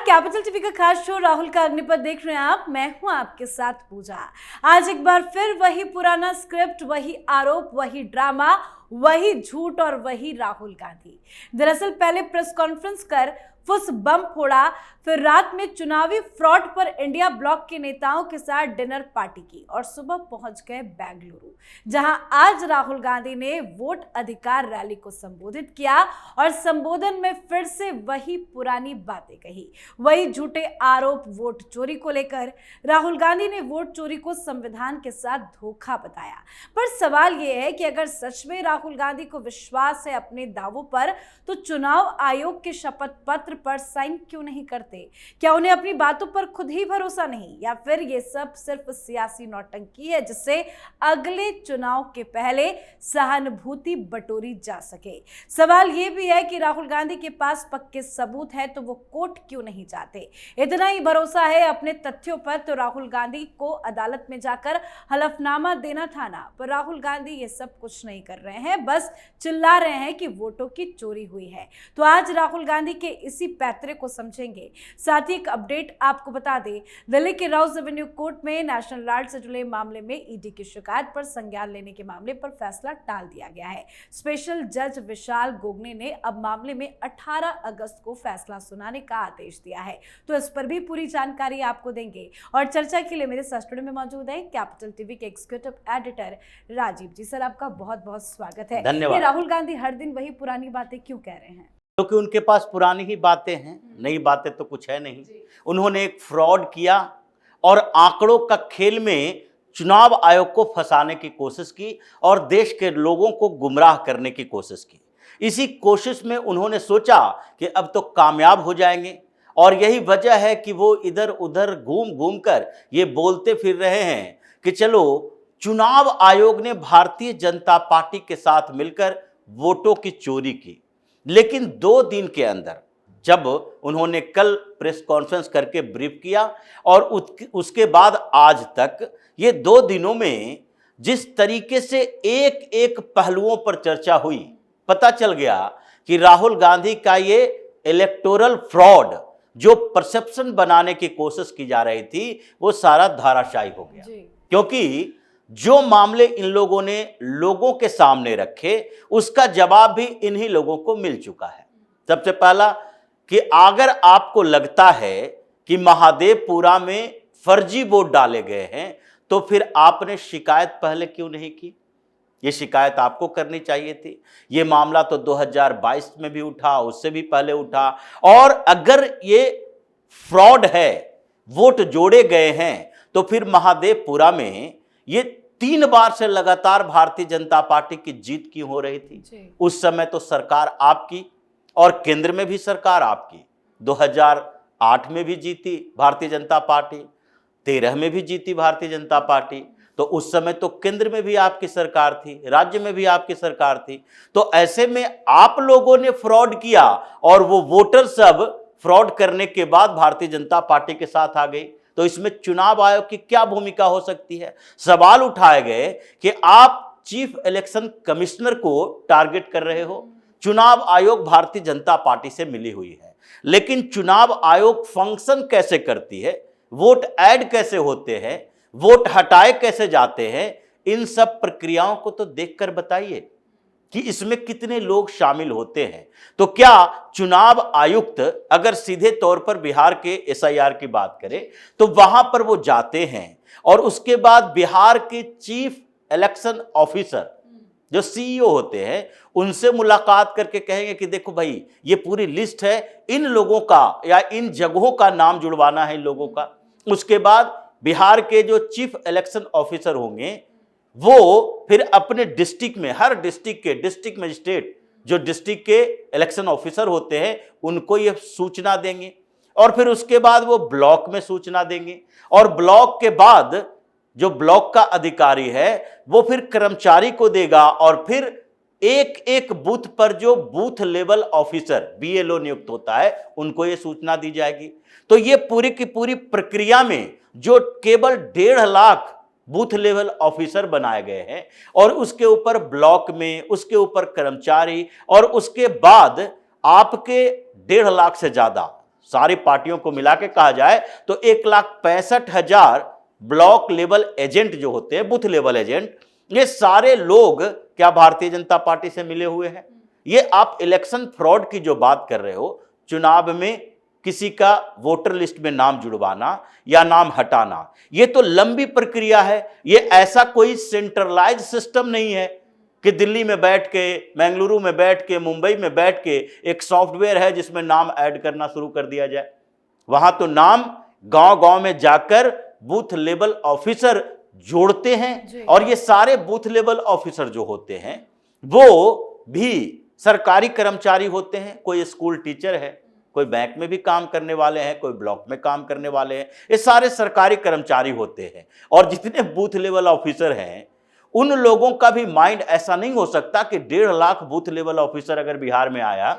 Capital TV का खास show Rahul का अग्निपथ देख रहे हैं आप। मैं हूं आपके साथ पूजा। आज एक बार फिर वही पुराना स्क्रिप्ट, वही आरोप, वही ड्रामा, वही झूठ और वही राहुल गांधी। दरअसल पहले प्रेस कॉन्फ्रेंस कर फुस बम फोड़ा, फिर रात में चुनावी फ्रॉड पर इंडिया ब्लॉक के नेताओं के साथ डिनर पार्टी की और सुबह पहुंच गए बेंगलुरु, जहां आज राहुल गांधी ने वोट अधिकार रैली को संबोधित किया और संबोधन में फिर से वही पुरानी बातें कही, वही झूठे आरोप। वोट चोरी को लेकर राहुल गांधी ने वोट चोरी को संविधान के साथ धोखा बताया। पर सवाल यह है कि अगर सच में राहुल गांधी को विश्वास है अपने दावों पर, तो चुनाव आयोग के शपथ पत्र पर साइन क्यों नहीं करते? क्या उन्हें अपनी बातों पर खुद ही भरोसा नहीं, या फिर ये सब सिर्फ सियासी नौटंकी है जिससे अगले चुनाव के पहले सहानुभूति बटोरी जा सके? सवाल ये भी है कि राहुल गांधी के पास पक्के सबूत है तो वो कोर्ट क्यों नहीं जाते? इतना ही भरोसा है अपने तथ्यों पर तो राहुल गांधी को अदालत में जाकर हलफनामा देना था ना। पर राहुल गांधी ये सब कुछ नहीं कर रहे हैं, बस चिल्ला रहे हैं कि वोटों की चोरी हुई है। तो आज राहुल गांधी के इसी पैतरे को समझेंगे। साथ ही एक अपडेट आपको बता दें, दिल्ली के राउज एवेन्यू कोर्ट में नेशनल गार्ड से जुड़े मामले में ईडी की शिकायत पर संज्ञान लेने के मामले पर फैसला टाल दिया गया है। स्पेशल जज विशाल गोगने ने अब मामले में 18 अगस्त को फैसला सुनाने का आदेश दिया है। तो इस पर भी पूरी जानकारी आपको देंगे और चर्चा के लिए मेरे साथ स्टूडियो में मौजूद है कैपिटल टीवी के एग्जीक्यूटिव एडिटर राजीव जी। सर, आपका बहुत बहुत स्वागत है। धन्यवाद। राहुल गांधी हर दिन वही पुरानी बातें क्यों कह रहे हैं? क्योंकि उनके पास पुरानी ही बातें हैं, नई बातें तो कुछ है नहीं। उन्होंने एक फ्रॉड किया और आंकड़ों का खेल में चुनाव आयोग को फंसाने की कोशिश की और देश के लोगों को गुमराह करने की कोशिश की। इसी कोशिश में उन्होंने सोचा कि अब तो कामयाब हो जाएंगे और यही वजह है कि वो इधर उधर घूम घूम कर ये बोलते फिर रहे हैं कि चलो चुनाव आयोग ने भारतीय जनता पार्टी के साथ मिलकर वोटों की चोरी की। लेकिन 2 दिन के अंदर जब उन्होंने कल प्रेस कॉन्फ्रेंस करके ब्रीफ किया और उसके बाद आज तक ये 2 दिनों में जिस तरीके से एक एक पहलुओं पर चर्चा हुई, पता चल गया कि राहुल गांधी का ये इलेक्टोरल फ्रॉड जो परसेप्शन बनाने की कोशिश की जा रही थी वो सारा धाराशायी हो गया। क्योंकि जो मामले इन लोगों ने लोगों के सामने रखे उसका जवाब भी इन्हीं लोगों को मिल चुका है। सबसे पहला कि अगर आपको लगता है कि महादेवपुरा में फर्जी वोट डाले गए हैं तो फिर आपने शिकायत पहले क्यों नहीं की? ये शिकायत आपको करनी चाहिए थी। ये मामला तो 2022 में भी उठा, उससे भी पहले उठा। और अगर ये फ्रॉड है, वोट जोड़े गए हैं, तो फिर महादेवपुरा में ये 3 बार से लगातार भारतीय जनता पार्टी की जीत क्यों हो रही थी? उस समय तो सरकार आपकी और केंद्र में भी सरकार आपकी। 2008 में भी जीती भारतीय जनता पार्टी, 13 में भी जीती भारतीय जनता पार्टी। तो उस समय तो केंद्र में भी आपकी सरकार थी, राज्य में भी आपकी सरकार थी। तो ऐसे में आप लोगों ने फ्रॉड किया और वो वोटर सब फ्रॉड करने के बाद भारतीय जनता पार्टी के साथ आ गई। तो इसमें चुनाव आयोग की क्या भूमिका हो सकती है? सवाल उठाए गए कि आप चीफ इलेक्शन कमिश्नर को टारगेट कर रहे हो। चुनाव आयोग भारतीय जनता पार्टी से मिली हुई है, लेकिन चुनाव आयोग फंक्शन कैसे करती है, वोट ऐड कैसे होते हैं, वोट हटाए कैसे जाते हैं, इन सब प्रक्रियाओं को तो देखकर बताइए कि इसमें कितने लोग शामिल होते हैं। तो क्या चुनाव आयुक्त अगर सीधे तौर पर बिहार के एसआईआर की बात करें तो वहां पर वो जाते हैं और उसके बाद बिहार के चीफ इलेक्शन ऑफिसर जो सीईओ होते हैं उनसे मुलाकात करके कहेंगे कि देखो भाई ये पूरी लिस्ट है, इन लोगों का या इन जगहों का नाम जुड़वाना है इन लोगों का। उसके बाद बिहार के जो चीफ इलेक्शन ऑफिसर होंगे वो फिर अपने डिस्ट्रिक्ट में, हर डिस्ट्रिक्ट के डिस्ट्रिक्ट मजिस्ट्रेट जो डिस्ट्रिक्ट के इलेक्शन ऑफिसर होते हैं उनको ये सूचना देंगे और फिर उसके बाद वो ब्लॉक में सूचना देंगे और ब्लॉक के बाद जो ब्लॉक का अधिकारी है वो फिर कर्मचारी को देगा और फिर एक एक बूथ पर जो बूथ लेवल ऑफिसर बीएलओ नियुक्त होता है उनको ये सूचना दी जाएगी। तो ये पूरी की पूरी प्रक्रिया में जो केवल 1.5 लाख बूथ लेवल ऑफिसर बनाए गए हैं और उसके ऊपर ब्लॉक में, उसके ऊपर कर्मचारी और उसके बाद आपके 1.5 लाख से ज्यादा सारी पार्टियों को मिला के कहा जाए तो 1,65,000 ब्लॉक लेवल एजेंट जो होते हैं, बूथ लेवल एजेंट, ये सारे लोग क्या भारतीय जनता पार्टी से मिले हुए हैं? ये आप इलेक्शन फ्रॉड की जो बात कर रहे हो, चुनाव में किसी का वोटर लिस्ट में नाम जुड़वाना या नाम हटाना, ये तो लंबी प्रक्रिया है। ये ऐसा कोई सेंट्रलाइज सिस्टम नहीं है कि दिल्ली में बैठ के, बेंगलुरु में बैठ के, मुंबई में बैठ के एक सॉफ्टवेयर है जिसमें नाम ऐड करना शुरू कर दिया जाए। वहां तो नाम गांव-गांव में जाकर बूथ लेवल ऑफिसर जोड़ते हैं, और ये सारे बूथ लेवल ऑफिसर जो होते हैं वो भी सरकारी कर्मचारी होते हैं। कोई स्कूल टीचर है, कोई बैंक में भी काम करने वाले हैं, कोई ब्लॉक में काम करने वाले हैं, ये सारे सरकारी कर्मचारी होते हैं। और जितने बूथ लेवल ऑफिसर हैं उन लोगों का भी माइंड ऐसा नहीं हो सकता कि 1.5 लाख बूथ लेवल ऑफिसर अगर बिहार में आया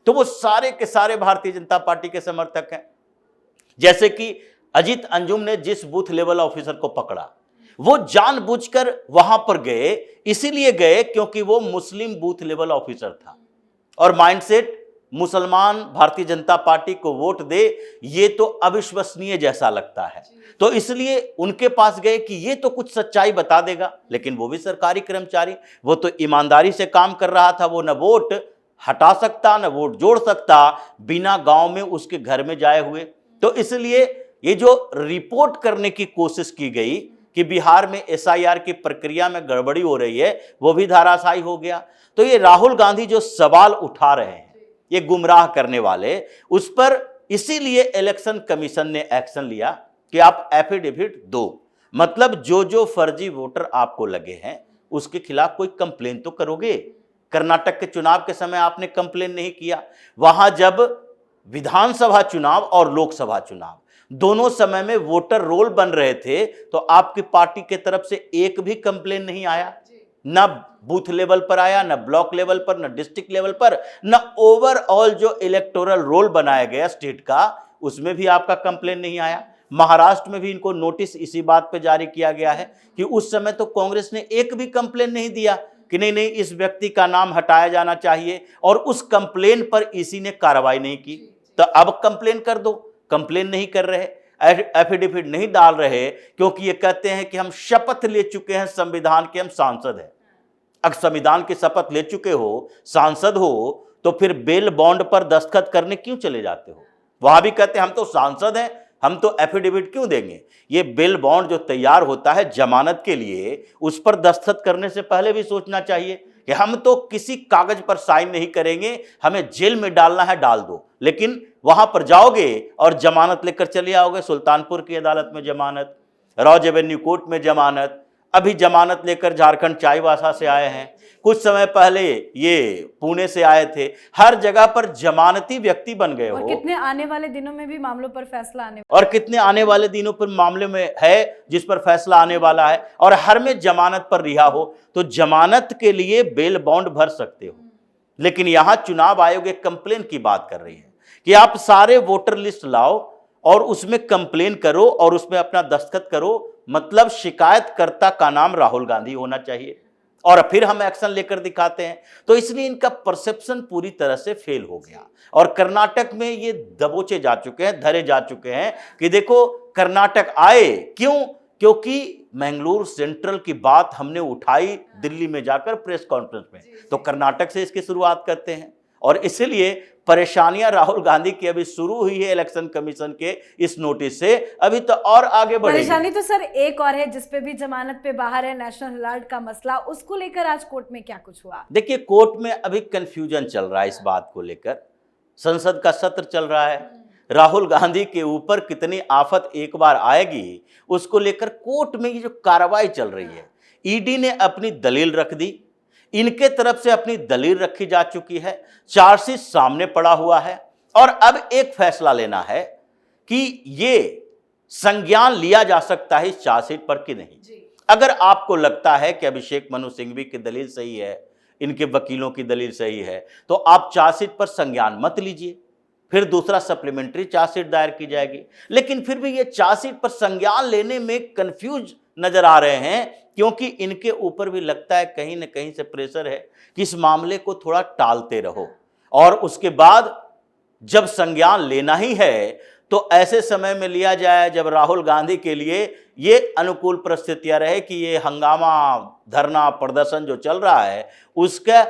तो वो सारे के सारे भारतीय जनता पार्टी के समर्थक हैं। जैसे कि अजीत अंजुम ने जिस बूथ लेवल ऑफिसर को पकड़ा, वो जानबूझकर वहां पर गए, इसीलिए गए क्योंकि वो मुस्लिम बूथ लेवल ऑफिसर था और माइंडसेट मुसलमान भारतीय जनता पार्टी को वोट दे, ये तो अविश्वसनीय जैसा लगता है। तो इसलिए उनके पास गए कि ये तो कुछ सच्चाई बता देगा। लेकिन वो भी सरकारी कर्मचारी, वो तो ईमानदारी से काम कर रहा था। वो न वोट हटा सकता न वोट जोड़ सकता बिना गांव में उसके घर में जाए हुए। तो इसलिए ये जो रिपोर्ट करने की कोशिश की गई कि बिहार में SIR की प्रक्रिया में गड़बड़ी हो रही है, वो भी धराशायी हो गया। तो ये राहुल गांधी जो सवाल उठा रहे हैं, ये गुमराह करने वाले, उस पर इसीलिए इलेक्शन कमीशन ने एक्शन लिया कि आप एफिडेविट दो। मतलब जो फर्जी वोटर आपको लगे हैं उसके खिलाफ कोई कंप्लेन तो करोगे। कर्नाटक के चुनाव के समय आपने कंप्लेन नहीं किया। वहां जब विधानसभा चुनाव और लोकसभा चुनाव दोनों समय में वोटर रोल बन रहे थे तो आपकी पार्टी के तरफ से एक भी कंप्लेन नहीं आया। न बूथ लेवल पर आया, न ब्लॉक लेवल पर, न डिस्ट्रिक्ट लेवल पर, न ओवरऑल जो इलेक्टोरल रोल बनाया गया स्टेट का, उसमें भी आपका कंप्लेन नहीं आया। महाराष्ट्र में भी इनको नोटिस इसी बात पे जारी किया गया है कि उस समय तो कांग्रेस ने एक भी कंप्लेन नहीं दिया कि नहीं इस व्यक्ति का नाम हटाया जाना चाहिए, और उस कंप्लेन पर इसी ने कार्रवाई नहीं की। तो अब कंप्लेन कर दो, कंप्लेन नहीं कर रहे, एफिडेविट नहीं डाल रहे, क्योंकि ये कहते हैं कि हम शपथ ले चुके हैं संविधान के, हम सांसद हैं। अगर संविधान की शपथ ले चुके हो, सांसद हो, तो फिर बेल बॉन्ड पर दस्तखत करने क्यों चले जाते हो? वहां भी कहते हैं हम तो सांसद हैं, हम तो एफिडेविट क्यों देंगे? ये बेल बॉन्ड जो तैयार होता है जमानत के लिए, उस पर दस्तखत करने से पहले भी सोचना चाहिए कि हम तो किसी कागज पर साइन नहीं करेंगे, हमें जेल में डालना है डाल दो। लेकिन वहां पर जाओगे और जमानत लेकर चले आओगे, सुल्तानपुर की अदालत में जमानत, रॉज एवेन्यू कोर्ट में जमानत, अभी जमानत लेकर झारखंड चाईबासा से आए हैं, कुछ समय पहले ये पुणे से आए थे। हर जगह पर जमानती व्यक्ति बन गए हो। और कितने आने वाले दिनों में भी मामलों पर फैसला आने, और कितने आने वाले दिनों पर मामले में है जिस पर फैसला आने वाला है, और हर में जमानत पर रिहा हो। तो जमानत के लिए बेल बॉन्ड भर सकते हो। लेकिन यहां चुनाव आयोग एक कंप्लेन की बात कर रही है कि आप सारे वोटर लिस्ट लाओ और उसमें कंप्लेन करो और उसमें अपना दस्तखत करो। मतलब शिकायतकर्ता का नाम राहुल गांधी होना चाहिए और फिर हम एक्शन लेकर दिखाते हैं। तो इसलिए इनका परसेप्शन पूरी तरह से फेल हो गया। और कर्नाटक में ये दबोचे जा चुके हैं, धरे जा चुके हैं कि देखो कर्नाटक आए क्यों, क्योंकि मैंगलोर सेंट्रल की बात हमने उठाई दिल्ली में जाकर प्रेस कॉन्फ्रेंस में, तो कर्नाटक से इसकी शुरुआत करते हैं। और इसलिए परेशानियां राहुल गांधी की अभी शुरू हुई है इलेक्शन कमीशन के इस नोटिस से, अभी तो और आगे बढ़ेगी। परेशानी तो सर एक और है जिसपे भी जमानत पे बाहर है, नेशनल हेराल्ड का मसला, उसको लेकर आज कोर्ट में क्या कुछ हुआ? देखिए, कोर्ट में अभी कंफ्यूजन चल रहा है इस बात को लेकर। संसद का सत्र चल रहा है, राहुल गांधी के ऊपर कितनी आफत एक बार आएगी उसको लेकर कोर्ट में ये जो कार्रवाई चल रही है। ईडी ने अपनी दलील रख दी, इनके तरफ से अपनी दलील रखी जा चुकी है, चार्जशीट सामने पड़ा हुआ है, और अब एक फैसला लेना है कि ये संज्ञान लिया जा सकता है इस चार्जशीट पर कि नहीं। अगर आपको लगता है कि अभिषेक मनु सिंघवी की दलील सही है, इनके वकीलों की दलील सही है, तो आप चार्जशीट पर संज्ञान मत लीजिए, फिर दूसरा सप्लीमेंट्री चार्जशीट दायर की जाएगी। लेकिन फिर भी ये चार्जशीट पर संज्ञान लेने में कंफ्यूज नजर आ रहे हैं, क्योंकि इनके ऊपर भी लगता है कहीं न कहीं से प्रेशर है कि इस मामले को थोड़ा टालते रहो और उसके बाद जब संज्ञान लेना ही है तो ऐसे समय में लिया जाए जब राहुल गांधी के लिए ये अनुकूल परिस्थितियां रहे कि ये हंगामा, धरना, प्रदर्शन जो चल रहा है उसका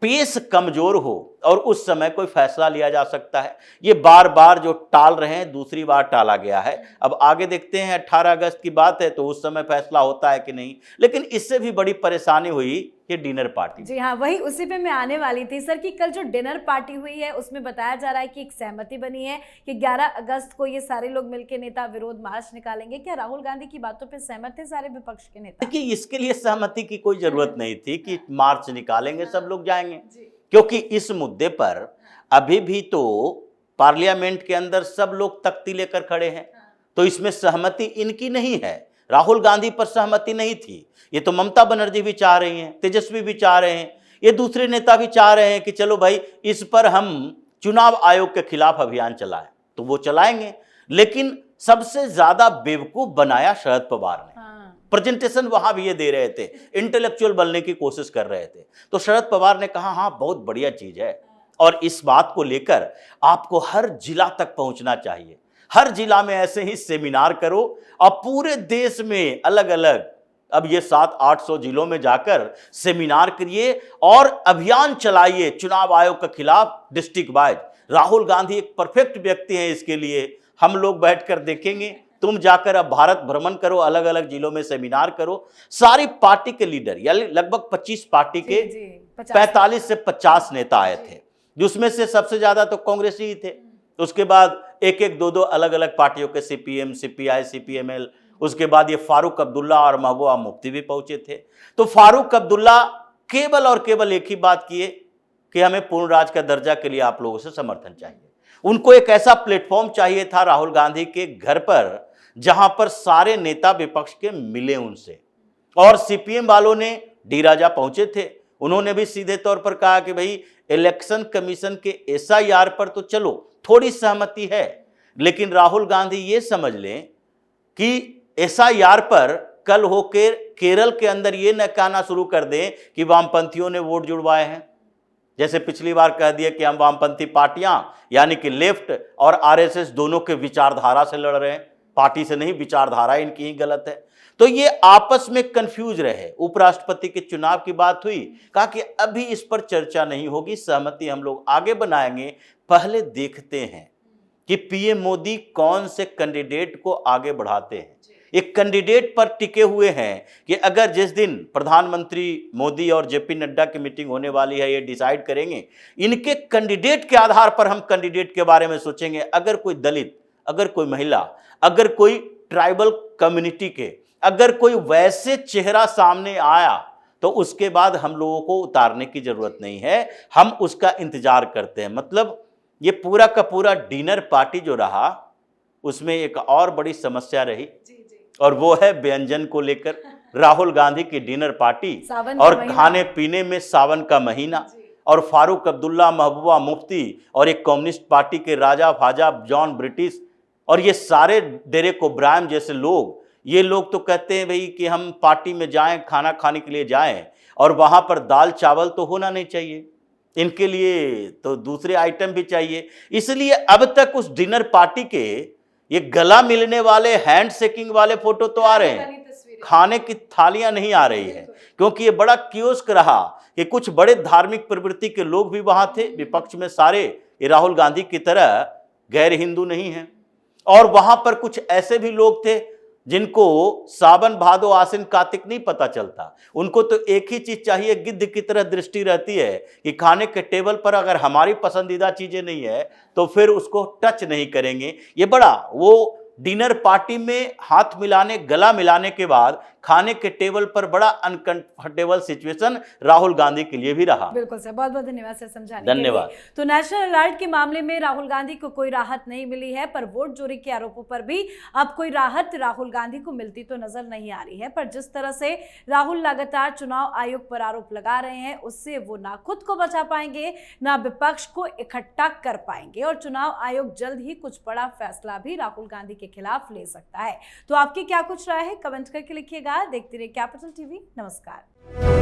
पेस कमजोर हो और उस समय कोई फैसला लिया जा सकता है। ये बार बार जो टाल रहे हैं, दूसरी बार टाला गया है। अब आगे देखते हैं, 18 अगस्त की बात है तो उस समय फैसला होता है कि नहीं। लेकिन इससे भी बड़ी परेशानी हुई कि डिनर पार्टी। जी हाँ, वही उसी पे मैं आने वाली थी सर कि कल जो डिनर पार्टी हुई है उसमें बताया जा रहा है कि एक सहमति बनी है कि 11 अगस्त को ये सारे लोग मिलकर नेता विरोध मार्च निकालेंगे। क्या राहुल गांधी की बातों पे सहमत थे सारे विपक्ष के नेता? देखिए, इसके लिए सहमति की कोई जरूरत नहीं थी कि मार्च निकालेंगे, सब लोग जाएंगे, क्योंकि इस मुद्दे पर अभी भी तो पार्लियामेंट के अंदर सब लोग तख्ती लेकर खड़े हैं। तो इसमें सहमति इनकी नहीं है, राहुल गांधी पर सहमति नहीं थी। ये तो ममता बनर्जी भी चाह रही हैं, तेजस्वी भी चाह रहे हैं, ये दूसरे नेता भी चाह रहे हैं कि चलो भाई इस पर हम चुनाव आयोग के खिलाफ अभियान चलाएं, तो वो चलाएंगे। लेकिन सबसे ज्यादा बेवकूफ बनाया शरद पवार ने। प्रेजेंटेशन वहां भी ये दे रहे थे, इंटेलेक्चुअल बनने की कोशिश कर रहे थे। तो शरद पवार ने कहा हाँ बहुत बढ़िया चीज है, और इस बात को लेकर आपको हर जिला तक पहुंचना चाहिए। हर जिला में ऐसे ही सेमिनार करो और पूरे देश में अलग अलग, अब ये 700-800 जिलों में जाकर सेमिनार करिए और अभियान चलाइए चुनाव आयोग के खिलाफ डिस्ट्रिक्ट वाइज। राहुल गांधी एक परफेक्ट व्यक्ति हैं इसके लिए। हम लोग बैठकर देखेंगे, तुम जाकर अब भारत भ्रमण करो, अलग अलग जिलों में सेमिनार करो। सारी पार्टी के लीडर, यानी लगभग 25 पार्टी के 45 से 50 नेता आए थे, जिसमें से सबसे ज्यादा तो कांग्रेसी ही थे। उसके बाद एक एक दो अलग अलग पार्टियों के CPM, CPI, CPML, उसके बाद ये फारूक अब्दुल्ला और महबूबा मुफ्ती भी पहुंचे थे। तो फारूक अब्दुल्ला केवल और केवल एक ही बात किए कि हमें पूर्ण राज का दर्जा के लिए आप लोगों से समर्थन चाहिए। उनको एक ऐसा प्लेटफॉर्म चाहिए था राहुल गांधी के घर पर जहां पर सारे नेता विपक्ष के मिले उनसे। और CPM वालों ने डी राजा पहुंचे थे, उन्होंने भी सीधे तौर पर कहा कि भाई इलेक्शन कमीशन के SIR पर तो चलो थोड़ी सहमति है, लेकिन राहुल गांधी ये समझ लें कि SIR पर कल होकर केरल के अंदर ये न कहना शुरू कर दें कि वामपंथियों ने वोट जुड़वाए हैं। जैसे पिछली बार कह दिया कि हम वामपंथी पार्टियां यानी कि लेफ्ट और RSS दोनों के विचारधारा से लड़ रहे हैं, पार्टी से नहीं, विचारधारा इनकी ही गलत है। तो ये आपस में कंफ्यूज रहे। उपराष्ट्रपति के चुनाव की बात हुई, कहा कि अभी इस पर चर्चा नहीं होगी, सहमति हम लोग आगे बनाएंगे, पहले देखते हैं कि PM मोदी कौन से कैंडिडेट को आगे बढ़ाते हैं। एक कैंडिडेट पर टिके हुए हैं कि अगर जिस दिन प्रधानमंत्री मोदी और JP नड्डा की मीटिंग होने वाली है, ये डिसाइड करेंगे, इनके कैंडिडेट के आधार पर हम कैंडिडेट के बारे में सोचेंगे। अगर कोई दलित, अगर कोई महिला, अगर कोई ट्राइबल कम्युनिटी के, अगर कोई वैसे चेहरा सामने आया तो उसके बाद हम लोगों को उतारने की जरूरत नहीं है, हम उसका इंतजार करते हैं। मतलब ये पूरा का पूरा डिनर पार्टी जो रहा उसमें एक और बड़ी समस्या रही, और वो है व्यंजन को लेकर। राहुल गांधी की डिनर पार्टी और खाने पीने में सावन का महीना, और फारूक अब्दुल्ला, महबूबा मुफ्ती और एक कम्युनिस्ट पार्टी के राजा फाजा जॉन ब्रिटिश और ये सारे डेरेक ओब्रायन जैसे लोग, ये लोग तो कहते हैं भाई कि हम पार्टी में जाएं, खाना खाने के लिए जाएं, और वहां पर दाल चावल तो होना नहीं चाहिए, इनके लिए तो दूसरे आइटम भी चाहिए। इसलिए अब तक उस डिनर पार्टी के ये गला मिलने वाले, हैंड शेकिंग वाले फोटो तो आ रहे हैं, खाने की थालियां नहीं आ रही है, क्योंकि ये बड़ा कियोस्क रहा कि कुछ बड़े धार्मिक प्रवृत्ति के लोग भी वहां थे विपक्ष में सारे, ये राहुल गांधी की तरह गैर हिंदू नहीं है। और वहां पर कुछ ऐसे भी लोग थे जिनको सावन भादो आसिन कार्तिक नहीं पता चलता, उनको तो एक ही चीज चाहिए, गिद्ध की तरह दृष्टि रहती है कि खाने के टेबल पर अगर हमारी पसंदीदा चीजें नहीं है तो फिर उसको टच नहीं करेंगे। ये बड़ा वो डिनर पार्टी में हाथ मिलाने, गला मिलाने के बाद खाने के टेबल पर बड़ा अनकंफर्टेबल सिचुएशन राहुल गांधी के लिए भी रहा। बिल्कुल सर, बहुत बहुत धन्यवाद सर समझाने के लिए। धन्यवाद। तो नेशनल अलर्ट के मामले में राहुल गांधी को कोई राहत नहीं मिली है, पर वोट चोरी के आरोपों पर भी अब कोई राहत राहुल गांधी को मिलती तो नजर नहीं आ रही है। पर जिस तरह से राहुल लगातार चुनाव आयोग पर आरोप लगा रहे हैं, उससे वो ना खुद को बचा पाएंगे, ना विपक्ष को इकट्ठा कर पाएंगे, और चुनाव आयोग जल्द ही कुछ बड़ा फैसला भी राहुल गांधी के खिलाफ ले सकता है। तो आपकी क्या कुछ राय है, कमेंट करके लिखिएगा। देखते रहिए कैपिटल TV। नमस्कार।